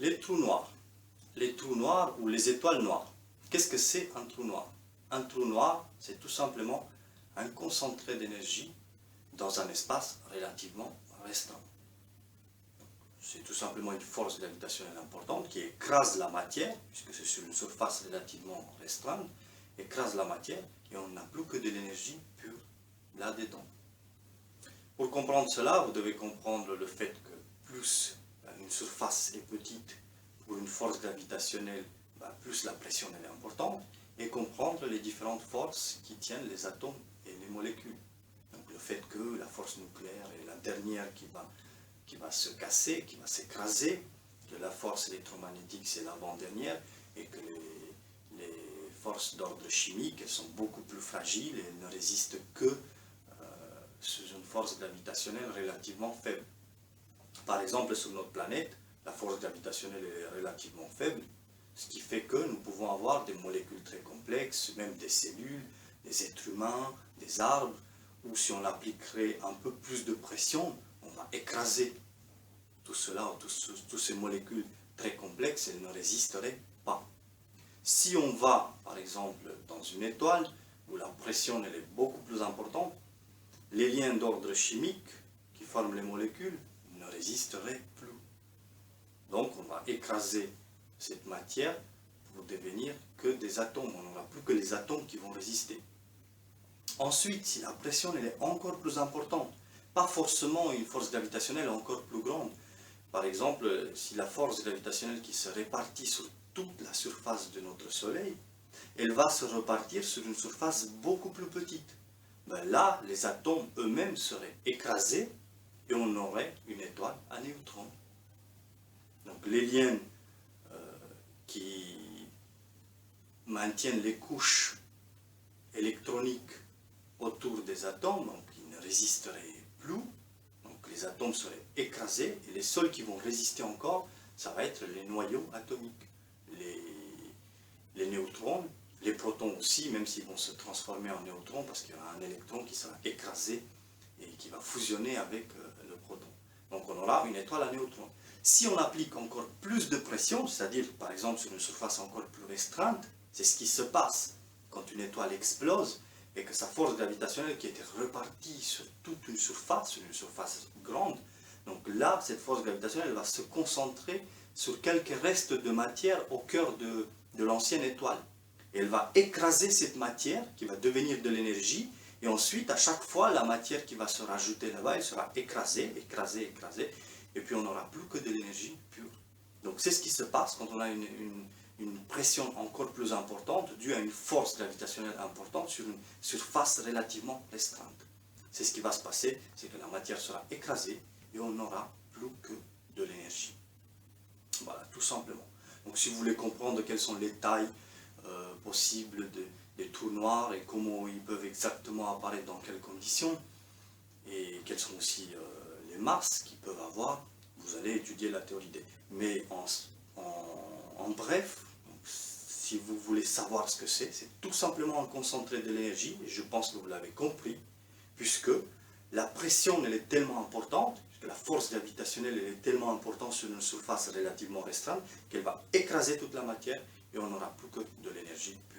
Les trous noirs ou les étoiles noires. Qu'est-ce que c'est un trou noir? Un trou noir, c'est tout simplement un concentré d'énergie dans un espace relativement restreint. C'est tout simplement une force gravitationnelle importante qui écrase la matière, puisque c'est sur une surface relativement restreinte, écrase la matière et on n'a plus que de l'énergie pure là-dedans. Pour comprendre cela, vous devez comprendre le fait que plus une surface est petite pour une force gravitationnelle, plus la pression elle est importante, et comprendre les différentes forces qui tiennent les atomes et les molécules. Donc le fait que la force nucléaire est la dernière qui va se casser, qui va s'écraser, que la force électromagnétique c'est l'avant-dernière, et que les forces d'ordre chimique elles sont beaucoup plus fragiles et elles ne résistent que sous une force gravitationnelle relativement faible. Par exemple, sur notre planète, la force gravitationnelle est relativement faible, ce qui fait que nous pouvons avoir des molécules très complexes, même des cellules, des êtres humains, des arbres, où si on appliquerait un peu plus de pression, on va écraser tout cela, toutes ces molécules très complexes, elles ne résisteraient pas. Si on va, par exemple, dans une étoile, où la pression elle est beaucoup plus importante, les liens d'ordre chimique qui forment les molécules ne résisteraient plus. Donc on va écraser cette matière pour devenir que des atomes. On n'aura plus que les atomes qui vont résister. Ensuite, si la pression elle est encore plus importante, pas forcément une force gravitationnelle encore plus grande, par exemple, si la force gravitationnelle qui se répartit sur toute la surface de notre Soleil, elle va se repartir sur une surface beaucoup plus petite. Là, les atomes eux-mêmes seraient écrasés et on aurait une étoile à neutrons. Donc les liens qui maintiennent les couches électroniques autour des atomes, donc ils ne résisteraient plus, donc les atomes seraient écrasés et les seuls qui vont résister encore, ça va être les noyaux atomiques, les neutrons, les protons aussi, même s'ils vont se transformer en neutrons parce qu'il y aura un électron qui sera écrasé et qui va fusionner avec le proton. Donc on aura une étoile à neutrons. Si on applique encore plus de pression, c'est-à-dire par exemple sur une surface encore plus restreinte, c'est ce qui se passe quand une étoile explose et que sa force gravitationnelle qui était repartie sur toute une surface grande, donc là, cette force gravitationnelle va se concentrer sur quelques restes de matière au cœur de l'ancienne étoile. Et elle va écraser cette matière qui va devenir de l'énergie et ensuite à chaque fois la matière qui va se rajouter là-bas elle sera écrasée et puis on n'aura plus que de l'énergie pure. Donc c'est ce qui se passe quand on a une pression encore plus importante due à une force gravitationnelle importante sur une surface relativement restreinte. C'est ce qui va se passer, c'est que la matière sera écrasée et on n'aura plus que de l'énergie. Voilà, tout simplement. Donc si vous voulez comprendre quelles sont les tailles possibles des trous noirs et comment ils peuvent exactement apparaître dans quelles conditions et quelles sont aussi les masses qu'ils peuvent avoir, vous allez étudier la théorie des... Mais en bref, si vous voulez savoir ce que c'est tout simplement un concentré de l'énergie, et je pense que vous l'avez compris, puisque la pression elle est tellement importante, puisque la force gravitationnelle elle est tellement importante sur une surface relativement restreinte, qu'elle va écraser toute la matière et on n'aura plus que de l'énergie pure.